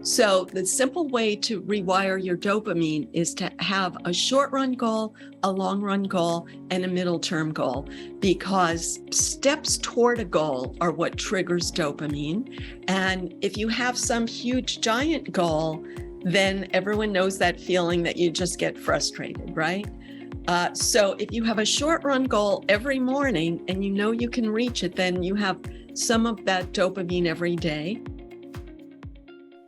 So the simple way to rewire your dopamine is to have a short run goal, a long run goal, and a middle term goal, because steps toward a goal are what triggers dopamine. And if you have some huge giant goal, then everyone knows that feeling that you just get frustrated, right? So if you have a short run goal every morning and you know you can reach it, then you have some of that dopamine every day.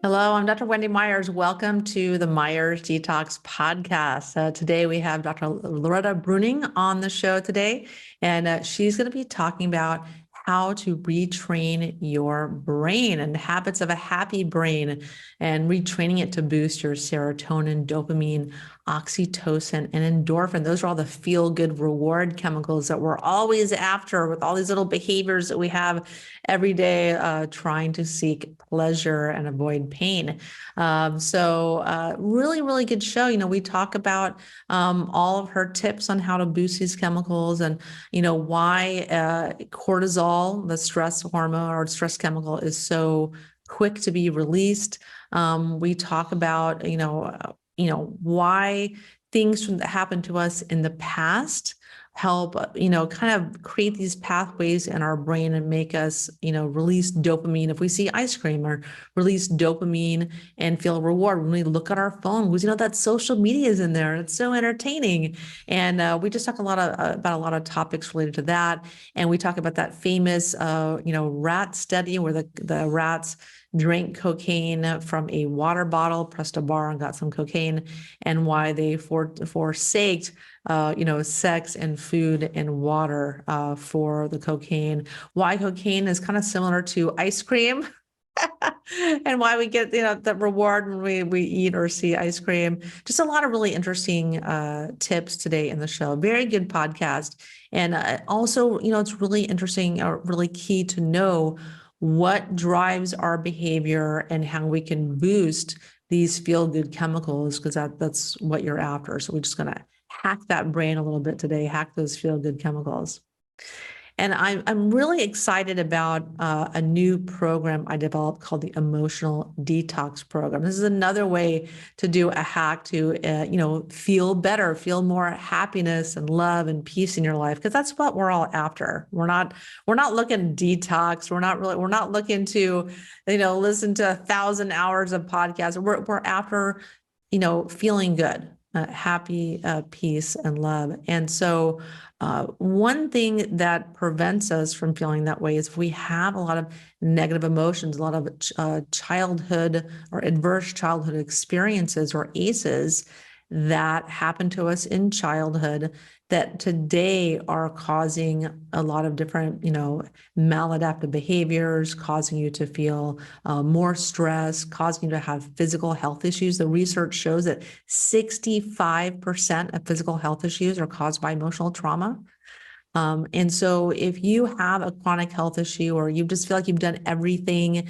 Hello, I'm Dr. Wendy Myers. Welcome to the Myers Detox Podcast. Today we have Dr. Loretta Bruning on the show today, and she's going to be talking about how to retrain your brain and habits of a happy brain and retraining it to boost your serotonin, dopamine, oxytocin, and endorphin. Those are all the feel-good reward chemicals that we're always after with all these little behaviors that we have every day, trying to seek pleasure and avoid pain. Really good show. We talk about all of her tips on how to boost these chemicals and, why cortisol, the stress hormone or stress chemical, is so quick to be released. We talk about, why things that happened to us in the past help, kind of create these pathways in our brain and make us, release dopamine if we see ice cream, or release dopamine and feel reward when we look at our phone, because, that social media is in there. It's so entertaining. And we just talk about a lot of topics related to that. And we talk about that famous, rat study where the rats drank cocaine from a water bottle, pressed a bar and got some cocaine, and why they forsaked sex and food and water for the cocaine. Why cocaine is kind of similar to ice cream. And why we get, the reward when we eat or see ice cream. Just a lot of really interesting tips today in the show. Very good podcast. And also, it's really interesting or really key to know what drives our behavior and how we can boost these feel-good chemicals, because that's what you're after. So we're just going to hack that brain a little bit today, hack those feel-good chemicals. And I'm really excited about a new program I developed called the Emotional Detox Program. This is another way to do a hack to, feel better, feel more happiness and love and peace in your life, because that's what we're all after. We're not looking to detox. We're not looking to, listen to 1,000 hours of podcasts. We're after, feeling good, happy, peace, and love. And so one thing that prevents us from feeling that way is if we have a lot of negative emotions, a lot of childhood or adverse childhood experiences or ACEs that happened to us in childhood that today are causing a lot of different, maladaptive behaviors, causing you to feel more stress, causing you to have physical health issues. The research shows that 65% of physical health issues are caused by emotional trauma. And so if you have a chronic health issue, or you just feel like you've done everything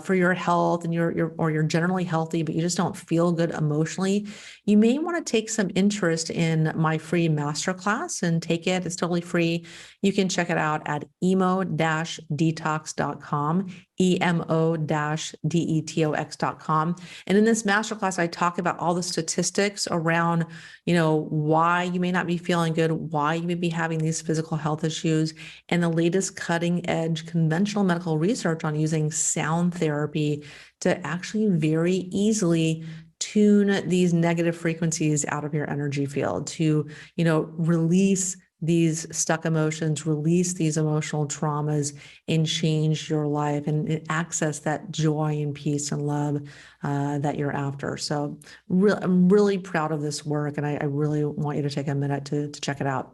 for your health and you're generally healthy, but you just don't feel good emotionally, you may want to take some interest in my free masterclass and take it. It's totally free. You can check it out at emo-detox.com, emo-detox.com. And in this masterclass, I talk about all the statistics around, why you may not be feeling good, why you may be having these physical health issues, and the latest cutting edge conventional medical research on using sound therapy to actually very easily tune these negative frequencies out of your energy field to, release these stuck emotions, release these emotional traumas, and change your life and access that joy and peace and love that you're after. So I'm really proud of this work, and I really want you to take a minute to check it out.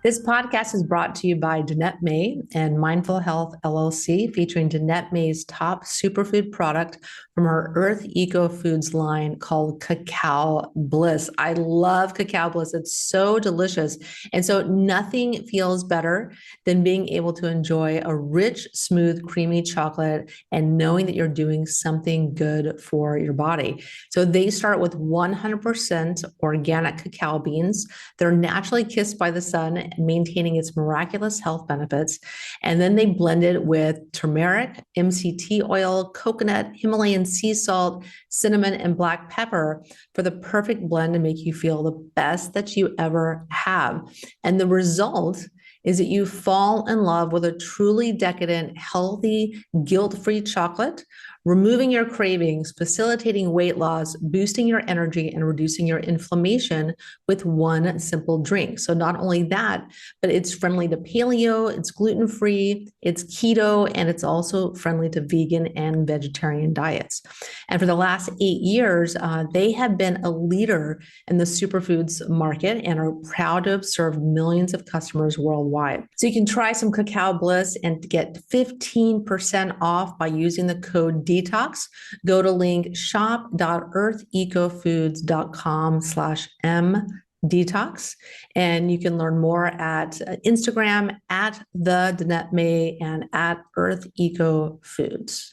This podcast is brought to you by Danette May and Mindful Health LLC, featuring Danette May's top superfood product from her Earth Eco Foods line called Cacao Bliss. I love Cacao Bliss. It's so delicious. And so nothing feels better than being able to enjoy a rich, smooth, creamy chocolate and knowing that you're doing something good for your body. So they start with 100% organic cacao beans. They're naturally kissed by the sun maintaining its miraculous health benefits. And then they blend it with turmeric, MCT oil, coconut, Himalayan sea salt, cinnamon, and black pepper for the perfect blend to make you feel the best that you ever have. And the result is that you fall in love with a truly decadent, healthy, guilt-free chocolate, removing your cravings, facilitating weight loss, boosting your energy, and reducing your inflammation with one simple drink. So not only that, but it's friendly to paleo, it's gluten-free, it's keto, and it's also friendly to vegan and vegetarian diets. And for the last 8 years, they have been a leader in the superfoods market and are proud to have served millions of customers worldwide. So you can try some Cacao Bliss and get 15% off by using the code DETOX. Go to link shop.earthecofoods.com/MDetox. And you can learn more at Instagram at the Danette May and at Earth Eco Foods.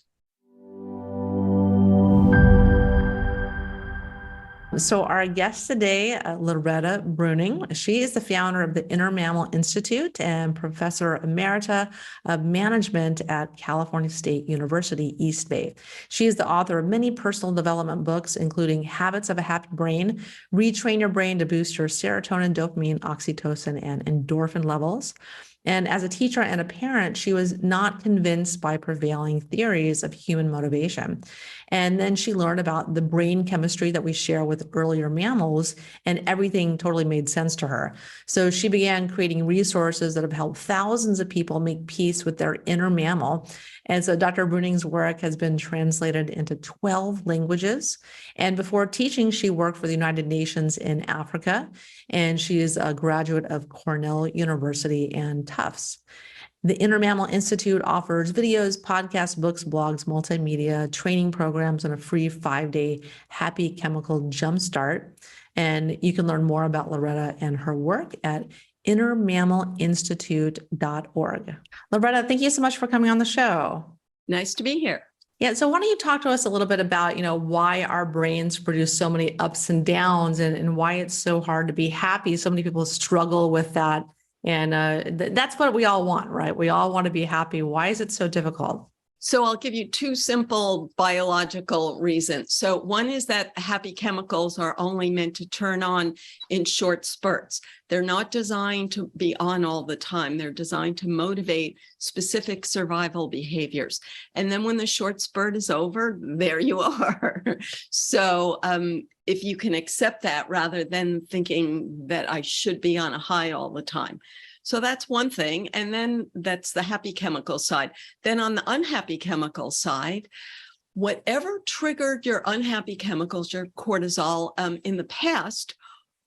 So our guest today, Loretta Bruning, she is the founder of the Inner Mammal Institute and Professor Emerita of Management at California State University, East Bay. She is the author of many personal development books, including Habits of a Happy Brain, Retrain Your Brain to Boost Your Serotonin, Dopamine, Oxytocin, and Endorphin Levels. And as a teacher and a parent, she was not convinced by prevailing theories of human motivation. And then she learned about the brain chemistry that we share with earlier mammals, and everything totally made sense to her. So she began creating resources that have helped thousands of people make peace with their inner mammal. And so Dr. Bruning's work has been translated into 12 languages. And before teaching, she worked for the United Nations in Africa, and she is a graduate of Cornell University and Tufts. The Inner Mammal Institute offers videos, podcasts, books, blogs, multimedia, training programs, and a free 5-day Happy Chemical Jumpstart. And you can learn more about Loretta and her work at innermammalinstitute.org. Loretta, thank you so much for coming on the show. Nice to be here. Yeah, so why don't you talk to us a little bit about, why our brains produce so many ups and downs and why it's so hard to be happy. So many people struggle with that. And that's what we all want, right? We all want to be happy. Why is it so difficult? So I'll give you two simple biological reasons. So one is that happy chemicals are only meant to turn on in short spurts. They're not designed to be on all the time. They're designed to motivate specific survival behaviors. And then when the short spurt is over, there you are. So if you can accept that rather than thinking that I should be on a high all the time. So that's one thing. And then that's the happy chemical side. Then on the unhappy chemical side, whatever triggered your unhappy chemicals, your cortisol in the past,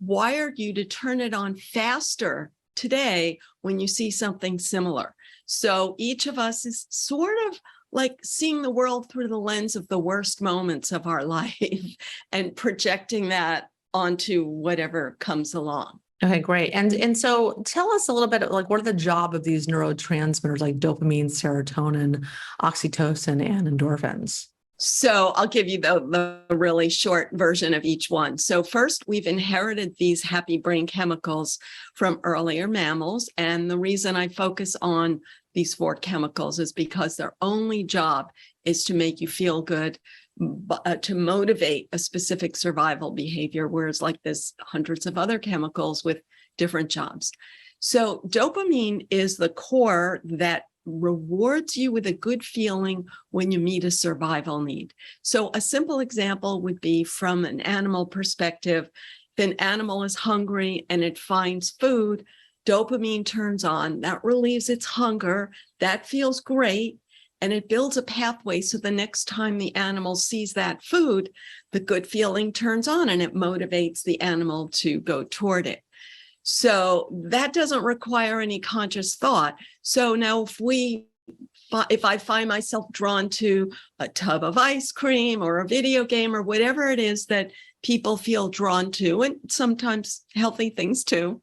wired you to turn it on faster today when you see something similar. So each of us is sort of like seeing the world through the lens of the worst moments of our life and projecting that onto whatever comes along. Okay, great. And so tell us a little bit, like, what are the job of these neurotransmitters like dopamine, serotonin, oxytocin, and endorphins? So I'll give you the really short version of each one. So first, we've inherited these happy brain chemicals from earlier mammals. And the reason I focus on these 4 chemicals is because their only job is to make you feel good, to motivate a specific survival behavior, whereas like there's hundreds of other chemicals with different jobs. So dopamine is the core that rewards you with a good feeling when you meet a survival need. So a simple example would be from an animal perspective. If an animal is hungry and it finds food, dopamine turns on, that relieves its hunger, that feels great. And it builds a pathway so the next time the animal sees that food, the good feeling turns on and it motivates the animal to go toward it. So that doesn't require any conscious thought. So now if I find myself drawn to a tub of ice cream or a video game or whatever it is that people feel drawn to, and sometimes healthy things too,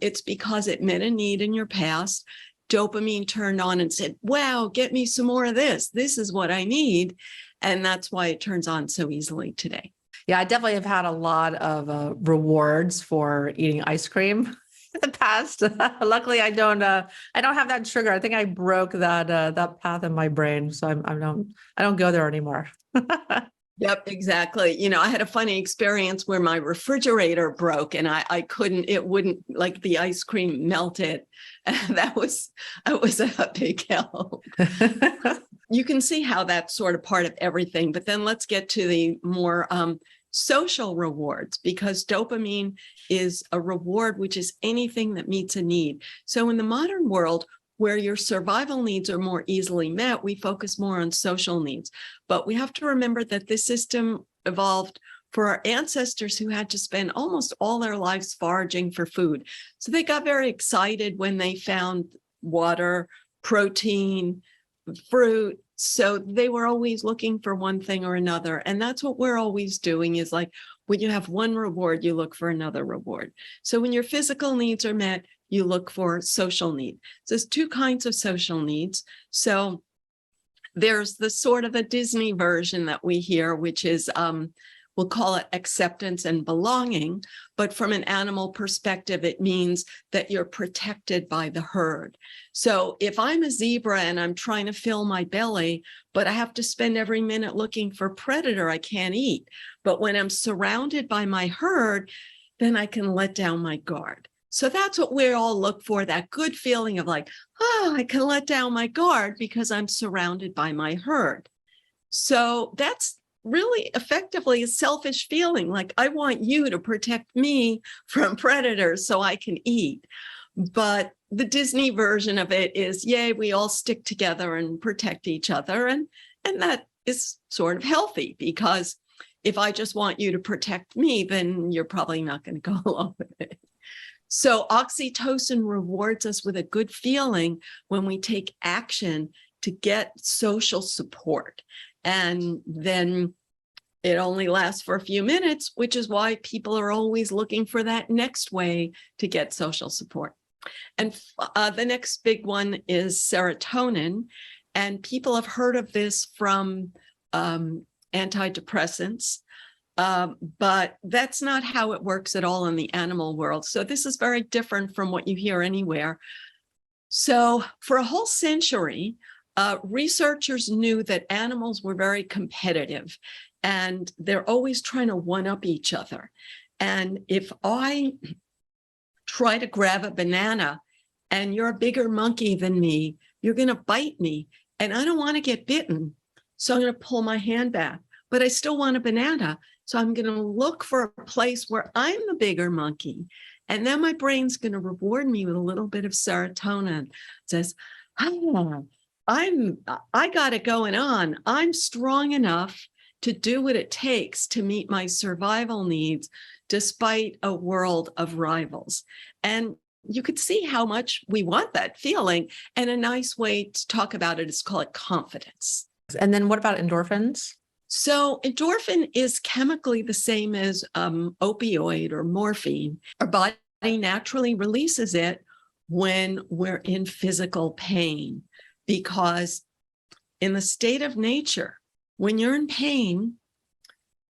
it's because it met a need in your past. Dopamine turned on and said, wow, get me some more of this. This is what I need. And that's why it turns on so easily today. Yeah, I definitely have had a lot of rewards for eating ice cream. the past. Luckily, I don't have that trigger. I think I broke that path in my brain, so I don't go there anymore. Yep, exactly. I had a funny experience where my refrigerator broke and I couldn't, it wouldn't, like the ice cream melted. And that was a big help. You can see how that's sort of part of everything. But then let's get to the more social rewards, because dopamine is a reward, which is anything that meets a need. So in the modern world, where your survival needs are more easily met, we focus more on social needs. But we have to remember that this system evolved for our ancestors who had to spend almost all their lives foraging for food. So they got very excited when they found water, protein, fruit. So they were always looking for one thing or another. And that's what we're always doing, is like when you have one reward, you look for another reward. So when your physical needs are met, you look for social need. So there's two kinds of social needs. So there's the sort of a Disney version that we hear, which is, we'll call it acceptance and belonging. But from an animal perspective, it means that you're protected by the herd. So if I'm a zebra and I'm trying to fill my belly, but I have to spend every minute looking for predator I can't eat. But when I'm surrounded by my herd, then I can let down my guard. So that's what we all look for, that good feeling of like, I can let down my guard because I'm surrounded by my herd. So that's really effectively a selfish feeling. Like, I want you to protect me from predators so I can eat. But the Disney version of it is, yay, we all stick together and protect each other. And that is sort of healthy, because if I just want you to protect me, then you're probably not going to go along with it. So oxytocin rewards us with a good feeling when we take action to get social support. And then it only lasts for a few minutes, which is why people are always looking for that next way to get social support. And the next big one is serotonin. And people have heard of this from antidepressants. But that's not how it works at all in the animal world. So this is very different from what you hear anywhere. So for a whole century, researchers knew that animals were very competitive and they're always trying to one-up each other. And if I try to grab a banana and you're a bigger monkey than me, you're going to bite me. And I don't want to get bitten. So I'm going to pull my hand back, but I still want a banana. So I'm going to look for a place where I'm the bigger monkey. And then my brain's going to reward me with a little bit of serotonin. It says, I got it going on. I'm strong enough to do what it takes to meet my survival needs, despite a world of rivals. And you could see how much we want that feeling. And a nice way to talk about it is call it confidence. And then what about endorphins? So endorphin is chemically the same as opioid or morphine. Our body naturally releases it when we're in physical pain, because in the state of nature, when you're in pain,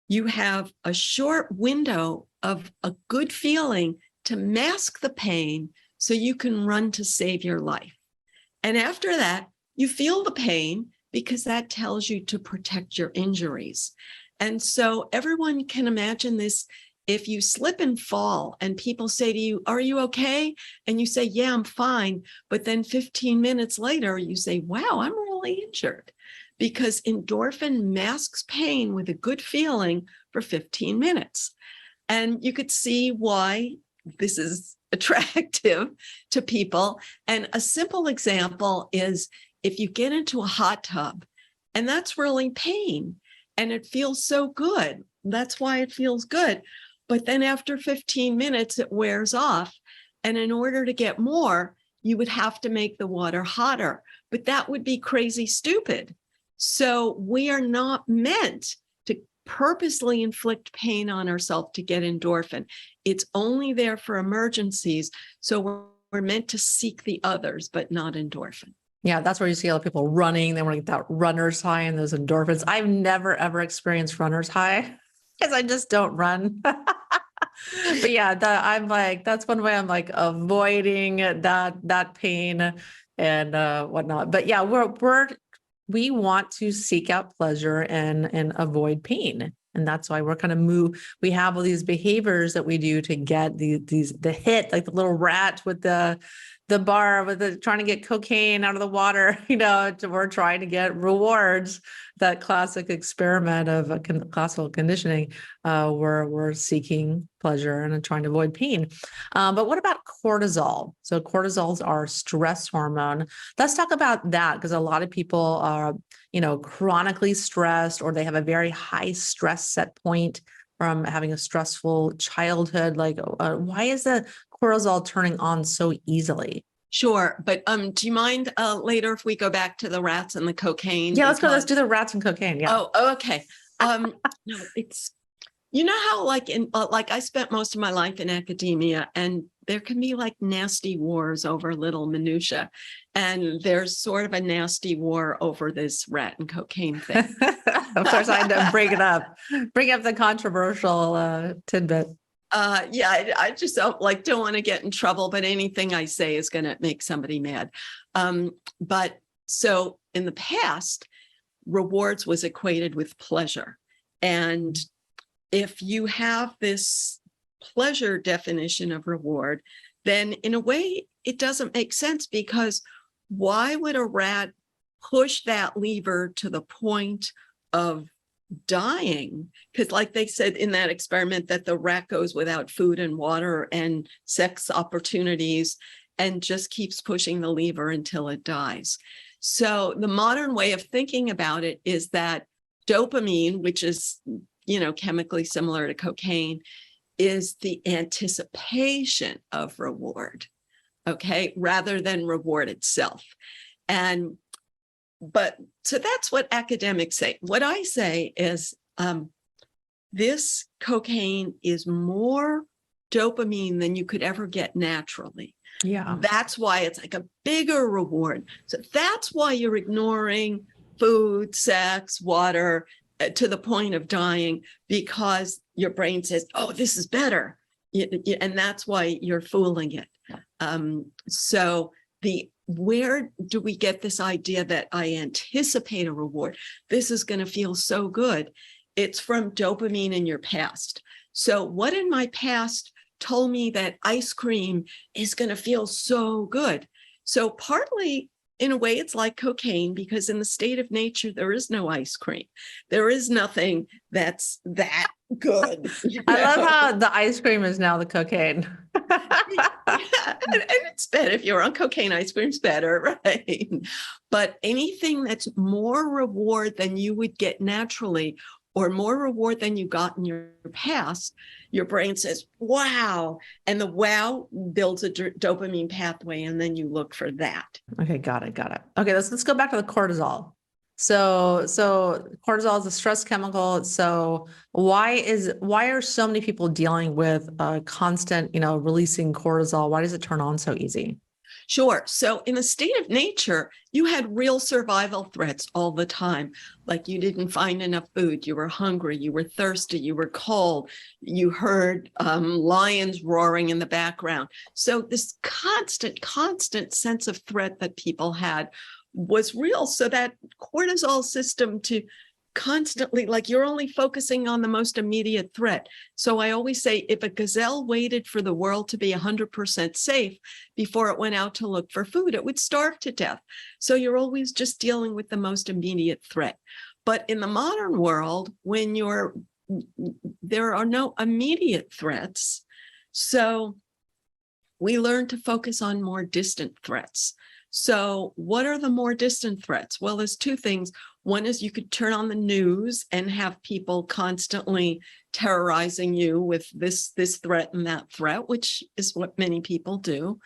you have a short window of a good feeling to mask the pain so you can run to save your life. And after that, you feel the pain because that tells you to protect your injuries. And so everyone can imagine this. If you slip and fall and people say to you, are you okay? And you say, yeah, I'm fine. But then 15 minutes later, you say, wow, I'm really injured, because endorphin masks pain with a good feeling for 15 minutes. And you could see why this is attractive to people. And a simple example is if you get into a hot tub, and that's really pain, and it feels so good. That's why it feels good. But then after 15 minutes, it wears off. And in order to get more, you would have to make the water hotter. But that would be crazy stupid. So we are not meant to purposely inflict pain on ourselves to get endorphin. It's only there for emergencies. So we're meant to seek the others, but not endorphin. Yeah, that's where you see a lot of people running. They want to get that runner's high and those endorphins. I've never, ever experienced runner's high because I just don't run. But yeah, I'm like, that's one way I'm like avoiding that pain and whatnot. But yeah, we want to seek out pleasure and avoid pain. And that's why we're kind of we have all these behaviors that we do to get the hit, like the little rat with the bar with the trying to get cocaine out of the water, we're trying to get rewards. That classic experiment of classical conditioning, we're seeking pleasure and trying to avoid pain. But what about cortisol? So cortisol is our stress hormone. Let's talk about that, because a lot of people are, chronically stressed, or they have a very high stress set point from having a stressful childhood. Like, why is the cortisol turning on so easily? Sure. But do you mind later if we go back to the rats and the cocaine? Yeah, let's go. Let's do the rats and cocaine. Yeah. Oh, okay. No, it's, how like like I spent most of my life in academia, and there can be like nasty wars over little minutia. And there's sort of a nasty war over this rat and cocaine thing. Of course, I had to bring up the controversial tidbit. Yeah, I just don't want to get in trouble, but anything I say is going to make somebody mad. But so in the past, rewards was equated with pleasure. And if you have this pleasure definition of reward, then in a way, it doesn't make sense, because why would a rat push that lever to the point of dying? Because like they said in that experiment, that the rat goes without food and water and sex opportunities and just keeps pushing the lever until it dies. So the modern way of thinking about it is that dopamine, which is, chemically similar to cocaine, is the anticipation of reward, okay, rather than reward itself. But so that's what academics say. What I say is this cocaine is more dopamine than you could ever get naturally. Yeah. That's why it's like a bigger reward. So that's why you're ignoring food, sex, water to the point of dying, because your brain says, oh, this is better. And that's why you're fooling it. So where do we get this idea that I anticipate a reward? This is going to feel so good. It's from dopamine in your past. So what in my past told me that ice cream is going to feel so good? So partly, in a way, it's like cocaine, because in the state of nature, there is no ice cream. There is nothing that's that good. I love how the ice cream is now the cocaine. Yeah, and it's better. If you're on cocaine, ice cream's better, right? But anything that's more reward than you would get naturally, or more reward than you got in your past, your brain says, wow. And the wow builds a dopamine pathway, and then you look for that. Okay, got it. Okay, let's go back to the cortisol. So cortisol is a stress chemical. So why are so many people dealing with constant, releasing cortisol? Why does it turn on so easy? Sure. So in a state of nature, you had real survival threats all the time. Like you didn't find enough food, you were hungry, you were thirsty, you were cold, you heard lions roaring in the background. So this constant sense of threat that people had was real. So that cortisol system to constantly, like you're only focusing on the most immediate threat. So I always say, if a gazelle waited for the world to be 100% safe before it went out to look for food, it would starve to death. So you're always just dealing with the most immediate threat. But in the modern world, when there are no immediate threats, so we learn to focus on more distant threats. So what are the more distant threats? Well, there's two things. One is you could turn on the news and have people constantly terrorizing you with this threat and that threat, which is what many people do.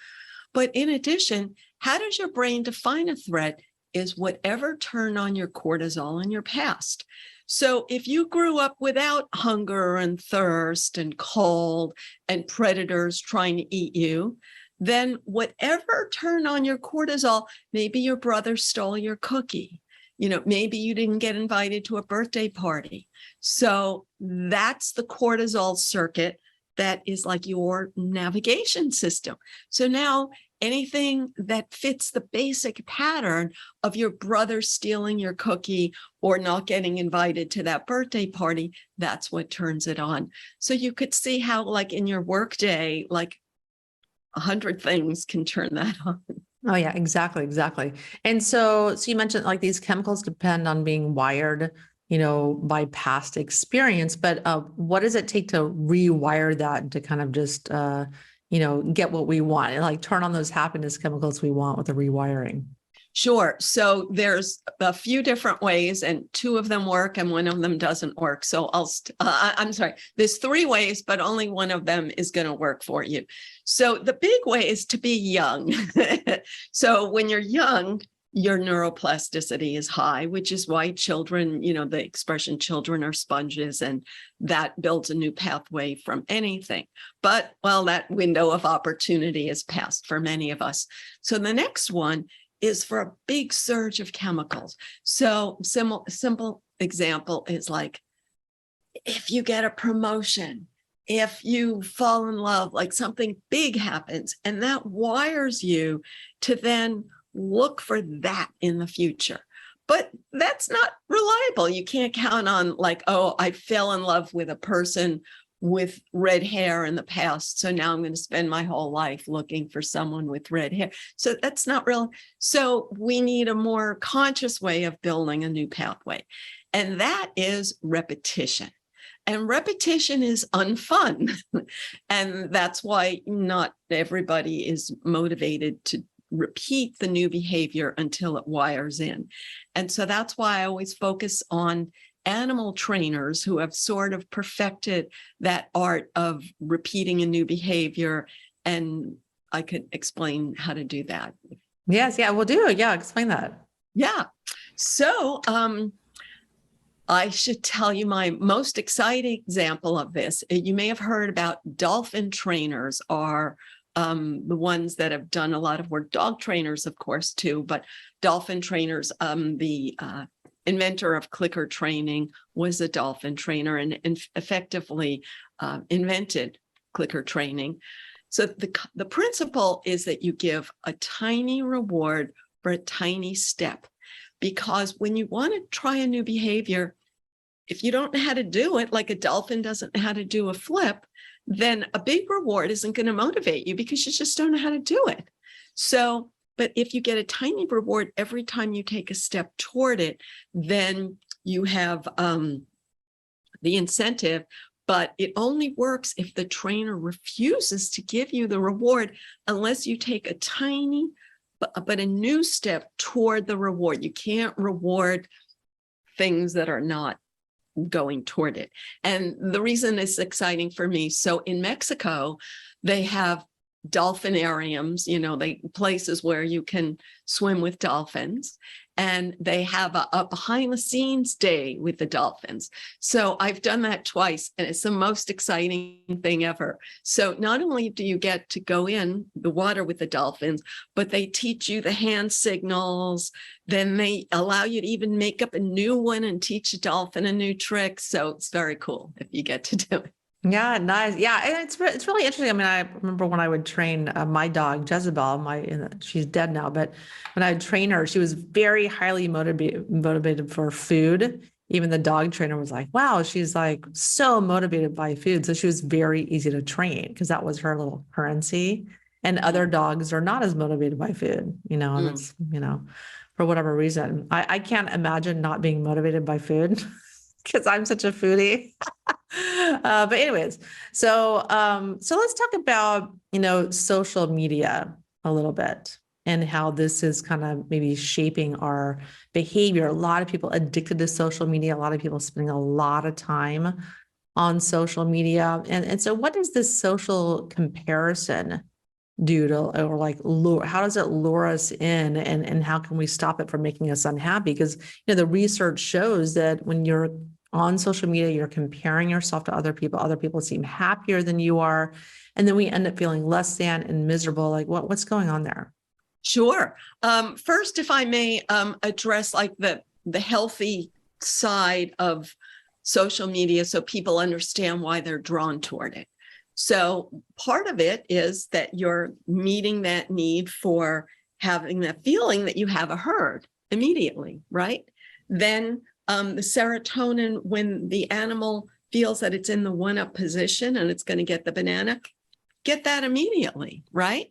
But in addition, how does your brain define a threat? Is whatever turned on your cortisol in your past. So if you grew up without hunger and thirst and cold and predators trying to eat you, then whatever turned on your cortisol, maybe your brother stole your cookie. Maybe you didn't get invited to a birthday party. So that's the cortisol circuit that is like your navigation system. So now anything that fits the basic pattern of your brother stealing your cookie or not getting invited to that birthday party, that's what turns it on. So you could see how, like in your workday, like 100 things can turn that on. Oh yeah, exactly, exactly. And so you mentioned like these chemicals depend on being wired, by past experience, but what does it take to rewire that to kind of just, get what we want and like turn on those happiness chemicals we want with the rewiring? Sure. So there's a few different ways, and two of them work and one of them doesn't work. So I'm sorry, there's three ways, but only one of them is going to work for you. So the big way is to be young. So when you're young, your neuroplasticity is high, which is why children, the expression children are sponges, and that builds a new pathway from anything. But, well, that window of opportunity has passed for many of us. So the next one is for a big surge of chemicals. So simple example is like, if you get a promotion, if you fall in love, like something big happens, and that wires you to then look for that in the future. But that's not reliable. You can't count on like, oh, I fell in love with a person with red hair in the past, so now I'm going to spend my whole life looking for someone with red hair. So that's not real. So we need a more conscious way of building a new pathway. And that is repetition. And repetition is unfun. And that's why not everybody is motivated to repeat the new behavior until it wires in. And so that's why I always focus on animal trainers who have sort of perfected that art of repeating a new behavior. And I could explain how to do that. Yes. Yeah, we'll do. Yeah. Explain that. Yeah. So I should tell you my most exciting example of this. You may have heard about dolphin trainers are the ones that have done a lot of work. Dog trainers, of course, too, but dolphin trainers, the inventor of clicker training was a dolphin trainer and effectively invented clicker training. So the principle is that you give a tiny reward for a tiny step, because when you want to try a new behavior, if you don't know how to do it, like a dolphin doesn't know how to do a flip, then a big reward isn't going to motivate you because you just don't know how to do it. So, but if you get a tiny reward every time you take a step toward it, then you have the incentive, but it only works if the trainer refuses to give you the reward unless you take a tiny, but a new step toward the reward. You can't reward things that are not going toward it. And the reason it's exciting for me, so in Mexico, they have dolphinariums, places where you can swim with dolphins, and they have a behind the scenes day with the dolphins. So I've done that twice, and it's the most exciting thing ever. So not only do you get to go in the water with the dolphins, but they teach you the hand signals. Then they allow you to even make up a new one and teach a dolphin a new trick. So it's very cool if you get to do it. Yeah, nice. Yeah, and it's really interesting. I mean, I remember when I would train my dog Jezebel. She's dead now, but when I would train her, she was very highly motivated for food. Even the dog trainer was like, "Wow, she's like so motivated by food." So she was very easy to train because that was her little currency. And other dogs are not as motivated by food, and that's for whatever reason. I can't imagine not being motivated by food because I'm such a foodie. But anyways, so let's talk about, social media a little bit and how this is kind of maybe shaping our behavior. A lot of people addicted to social media, a lot of people spending a lot of time on social media. And so what does this social comparison do to, or like lure, how does it lure us in, and how can we stop it from making us unhappy? Because, the research shows that when you're on social media, you're comparing yourself to other people seem happier than you are. And then we end up feeling less than and miserable. Like what's going on there? Sure. First, if I may address like the healthy side of social media so people understand why they're drawn toward it. So part of it is that you're meeting that need for having that feeling that you have a herd immediately, right? Then the serotonin, when the animal feels that it's in the one-up position and it's going to get the banana, get that immediately, right?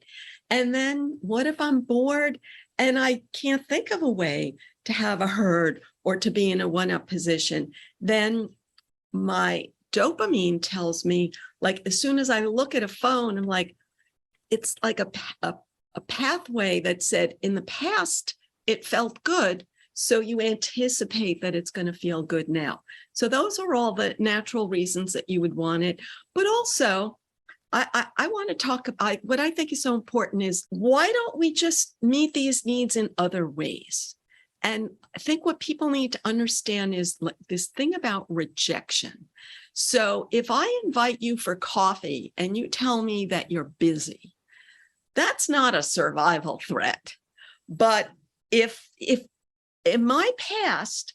And then what if I'm bored and I can't think of a way to have a herd or to be in a one-up position? Then my dopamine tells me, like, as soon as I look at a phone, I'm like, it's like a pathway that said in the past, it felt good. So you anticipate that it's going to feel good now. So those are all the natural reasons that you would want it. But also, I want to talk about what I think is so important is, why don't we just meet these needs in other ways? And I think what people need to understand is this thing about rejection. So if I invite you for coffee and you tell me that you're busy, that's not a survival threat. But if in my past,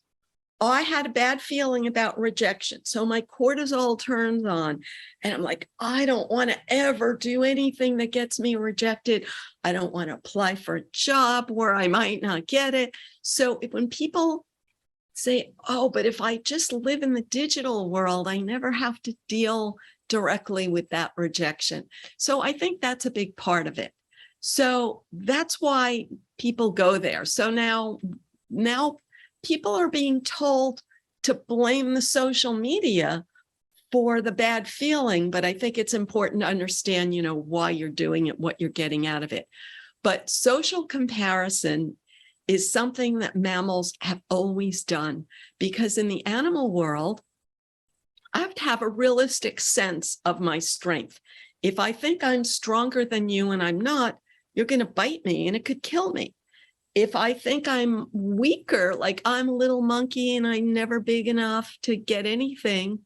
I had a bad feeling about rejection, so my cortisol turns on and I'm like, I don't want to ever do anything that gets me rejected. I don't want to apply for a job where I might not get it. So when people say, oh, but if I just live in the digital world, I never have to deal directly with that rejection. So I think that's a big part of it. So that's why people go there. So now people are being told to blame the social media for the bad feeling, but I think it's important to understand, why you're doing it, what you're getting out of it. But social comparison is something that mammals have always done, because in the animal world, I have to have a realistic sense of my strength. If I think I'm stronger than you and I'm not, you're going to bite me and it could kill me. If I think I'm weaker, like I'm a little monkey and I'm never big enough to get anything,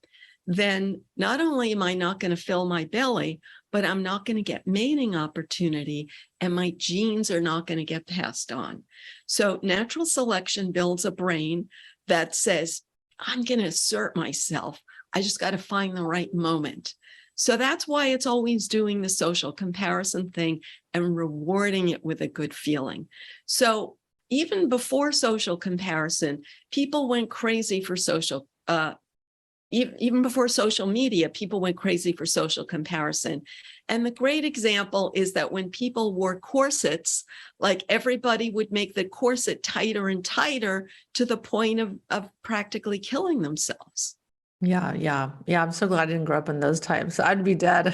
then not only am I not going to fill my belly, but I'm not going to get mating opportunity and my genes are not going to get passed on. So natural selection builds a brain that says, I'm going to assert myself. I just got to find the right moment. So that's why it's always doing the social comparison thing and rewarding it with a good feeling. So even before social comparison, people went crazy for even before social media, people went crazy for social comparison. And the great example is that when people wore corsets, like everybody would make the corset tighter and tighter to the point of practically killing themselves. Yeah. I'm so glad I didn't grow up in those times. I'd be dead.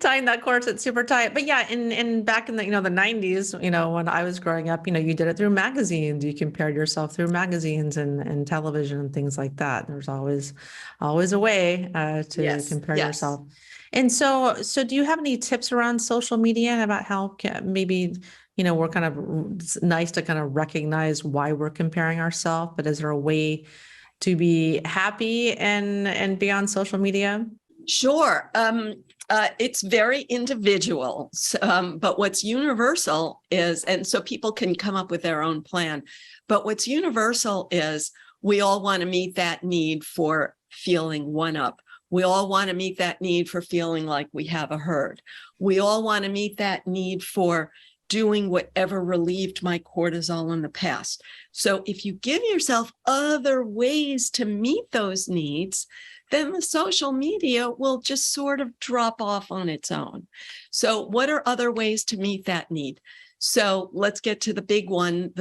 Tying that corset super tight. But yeah, in back in the, the 90s, when I was growing up, you did it through magazines. You compared yourself through magazines and television and things like that. There's always a way to compare yourself. And so do you have any tips around social media and about how maybe, we're kind of, it's nice to kind of recognize why we're comparing ourselves, but is there a way to be happy and be on social media? Sure. It's very individual, but what's universal is, and so people can come up with their own plan, but what's universal is we all want to meet that need for feeling one up. We all want to meet that need for feeling like we have a herd. We all want to meet that need for doing whatever relieved my cortisol in the past. So if you give yourself other ways to meet those needs, then the social media will just sort of drop off on its own. So what are other ways to meet that need? So let's get to the big one.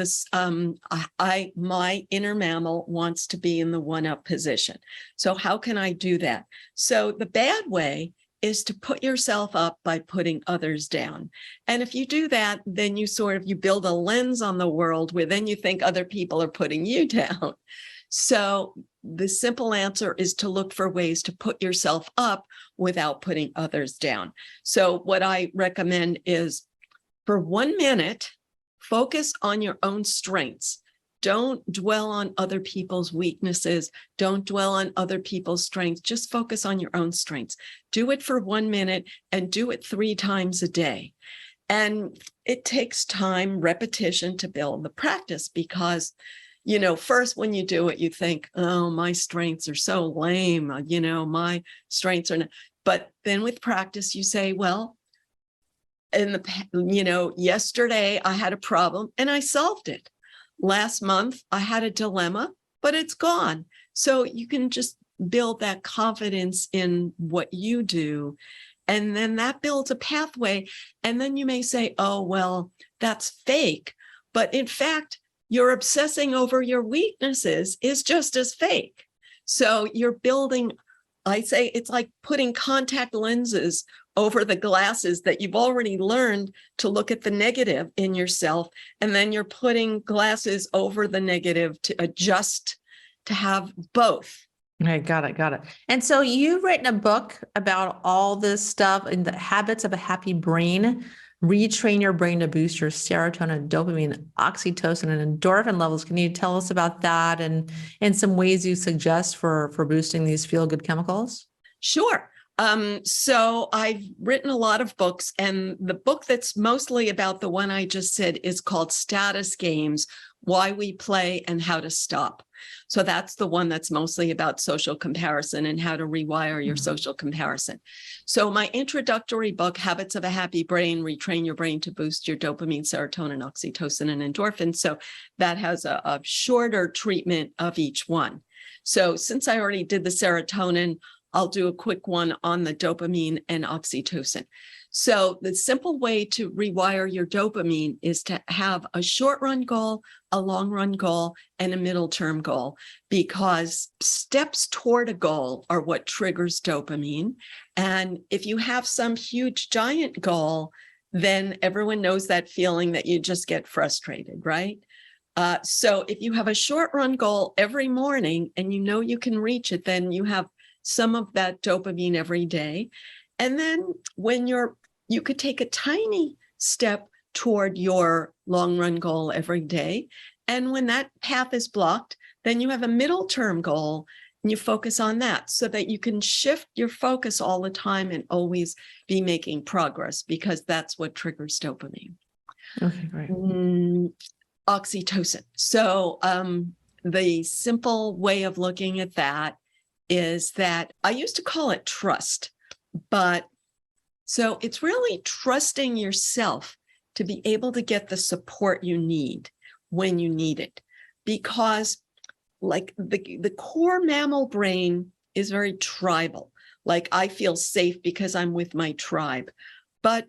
My inner mammal wants to be in the one-up position. So how can I do that? So the bad way is to put yourself up by putting others down. And if you do that, then you build a lens on the world where then you think other people are putting you down. So the simple answer is to look for ways to put yourself up without putting others down. So what I recommend is, for 1 minute, focus on your own strengths. Don't dwell on other people's weaknesses. Don't dwell on other people's strengths. Just focus on your own strengths. Do it for 1 minute and do it 3 times a day. And it takes time, repetition to build the practice, because first when you do it, you think, oh, my strengths are so lame. My strengths are not. But then with practice, you say, well, yesterday I had a problem and I solved it. Last month I had a dilemma, but it's gone. So you can just build that confidence in what you do. And then that builds a pathway. And then you may say, oh, well, that's fake. But in fact, you're obsessing over your weaknesses is just as fake. So you're building, I say it's like putting contact lenses over the glasses that you've already learned to look at the negative in yourself. And then you're putting glasses over the negative to adjust, to have both. Okay, got it. And so you've written a book about all this stuff and the habits of a happy brain, retrain your brain to boost your serotonin, dopamine, oxytocin, and endorphin levels. Can you tell us about that and some ways you suggest for boosting these feel-good chemicals? Sure. So I've written a lot of books, and the book that's mostly about the one I just said is called Status Games, Why We Play and How to Stop. So that's the one that's mostly about social comparison and how to rewire your social comparison. So my introductory book, Habits of a Happy Brain, Retrain Your Brain to Boost Your Dopamine, Serotonin, Oxytocin, and Endorphin. So that has a shorter treatment of each one. So since I already did the serotonin, I'll do a quick one on the dopamine and oxytocin. So the simple way to rewire your dopamine is to have a short run goal, a long run goal, and a middle term goal, because steps toward a goal are what triggers dopamine. And if you have some huge giant goal, then everyone knows that feeling that you just get frustrated, right? So if you have a short run goal every morning and you know you can reach it, then you have some of that dopamine every day. And then when you could take a tiny step toward your long run goal every day. And when that path is blocked, then you have a middle term goal and you focus on that so that you can shift your focus all the time and always be making progress, because that's what triggers dopamine. Okay, great. Oxytocin. So the simple way of looking at that is that I used to call it trust, but so it's really trusting yourself to be able to get the support you need when you need it. Because like the core mammal brain is very tribal. Like I feel safe because I'm with my tribe. But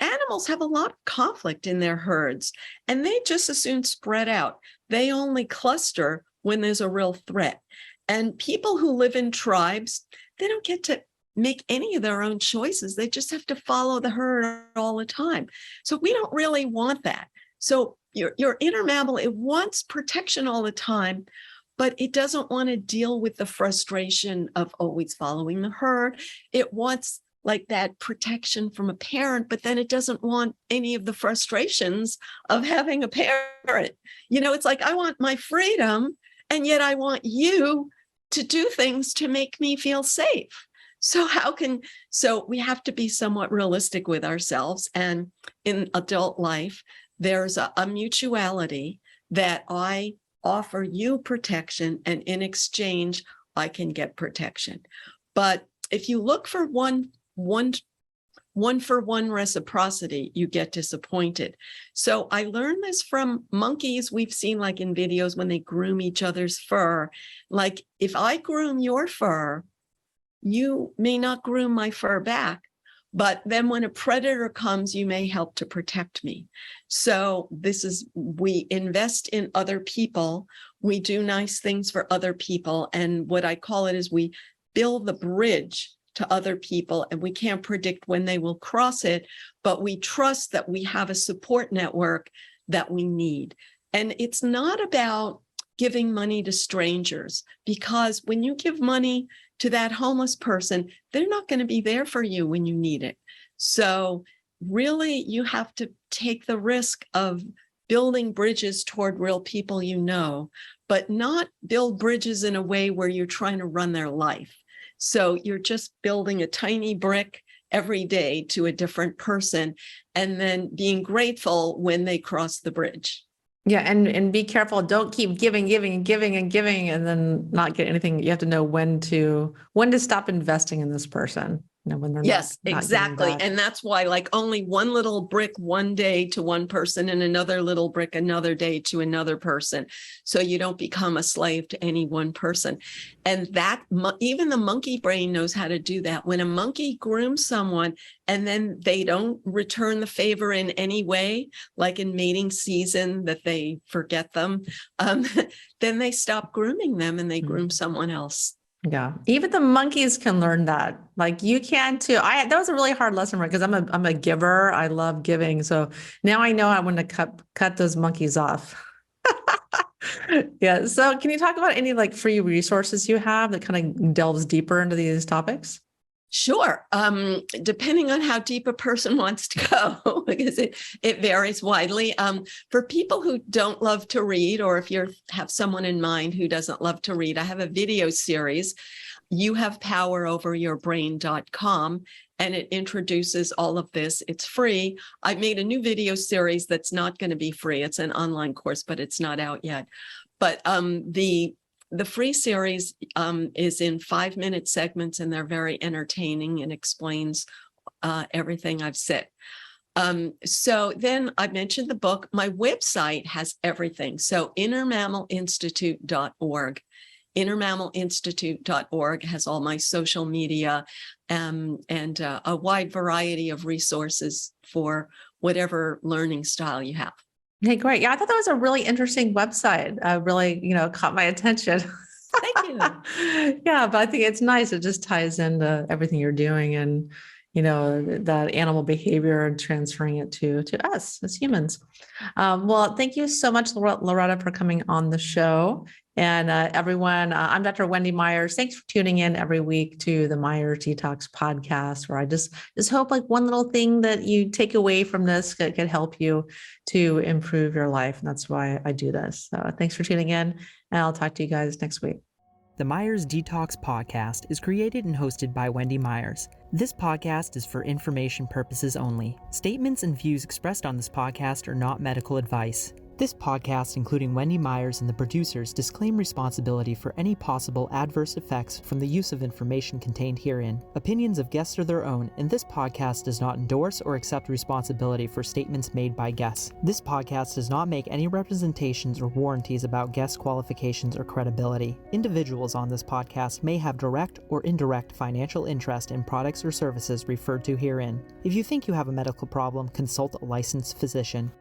animals have a lot of conflict in their herds, and they just as soon spread out. They only cluster when there's a real threat. And people who live in tribes, they don't get to make any of their own choices. They just have to follow the herd all the time. So we don't really want that. So your inner mammal, it wants protection all the time, but it doesn't want to deal with the frustration of always following the herd. It wants like that protection from a parent, but then it doesn't want any of the frustrations of having a parent. It's like, I want my freedom, and yet I want you to do things to make me feel safe. So we have to be somewhat realistic with ourselves. And in adult life, there's a mutuality that I offer you protection, and in exchange, I can get protection. But if you look for one for one reciprocity, you get disappointed. So I learned this from monkeys. We've seen like in videos when they groom each other's fur. Like if I groom your fur, you may not groom my fur back. But then when a predator comes, you may help to protect me. So we invest in other people. We do nice things for other people. And what I call it is we build the bridge to other people, and we can't predict when they will cross it, but we trust that we have a support network that we need. And it's not about giving money to strangers, because when you give money to that homeless person, they're not going to be there for you when you need it. So really, you have to take the risk of building bridges toward real people but not build bridges in a way where you're trying to run their life. So you're just building a tiny brick every day to a different person, and then being grateful when they cross the bridge. Yeah, and be careful. Don't keep giving, giving, and giving, and giving, and then not get anything. You have to know when to stop investing in this person. When they're Yes, not giving exactly. back. And that's why, like, only one little brick one day to one person and another little brick another day to another person. So you don't become a slave to any one person. And that even the monkey brain knows how to do that. When a monkey grooms someone and then they don't return the favor in any way, like in mating season, that they forget them, then they stop grooming them and they groom someone else. Yeah, even the monkeys can learn that. Like you can too. That was a really hard lesson for me because I'm a giver. I love giving. So now I know I want to cut those monkeys off. Yeah. So can you talk about any like free resources you have that kind of delves deeper into these topics? Sure. Depending on how deep a person wants to go, because it varies widely. For people who don't love to read, or if you have someone in mind who doesn't love to read, I have a video series, youhavepoweroveryourbrain.com, and it introduces all of this. It's free. I've made a new video series that's not going to be free. It's an online course, but it's not out yet. But the free series is in 5-minute segments, and they're very entertaining and explains everything I've said. So then I mentioned the book. My website has everything. So innermammalinstitute.org. Innermammalinstitute.org has all my social media and a wide variety of resources for whatever learning style you have. Hey, great. Yeah, I thought that was a really interesting website. Really, caught my attention. Thank you. Yeah, but I think it's nice. It just ties into everything you're doing and, that animal behavior and transferring it to us as humans. Well, thank you so much, Loretta, for coming on the show. And everyone, I'm Dr. Wendy Myers. Thanks for tuning in every week to the Myers Detox podcast, where I just hope like one little thing that you take away from this could help you to improve your life. And that's why I do this. So thanks for tuning in, and I'll talk to you guys next week. The Myers Detox podcast is created and hosted by Wendy Myers. This podcast is for information purposes only. Statements and views expressed on this podcast are not medical advice. This podcast, including Wendy Myers and the producers, disclaim responsibility for any possible adverse effects from the use of information contained herein. Opinions of guests are their own, and this podcast does not endorse or accept responsibility for statements made by guests. This podcast does not make any representations or warranties about guest qualifications or credibility. Individuals on this podcast may have direct or indirect financial interest in products or services referred to herein. If you think you have a medical problem, consult a licensed physician.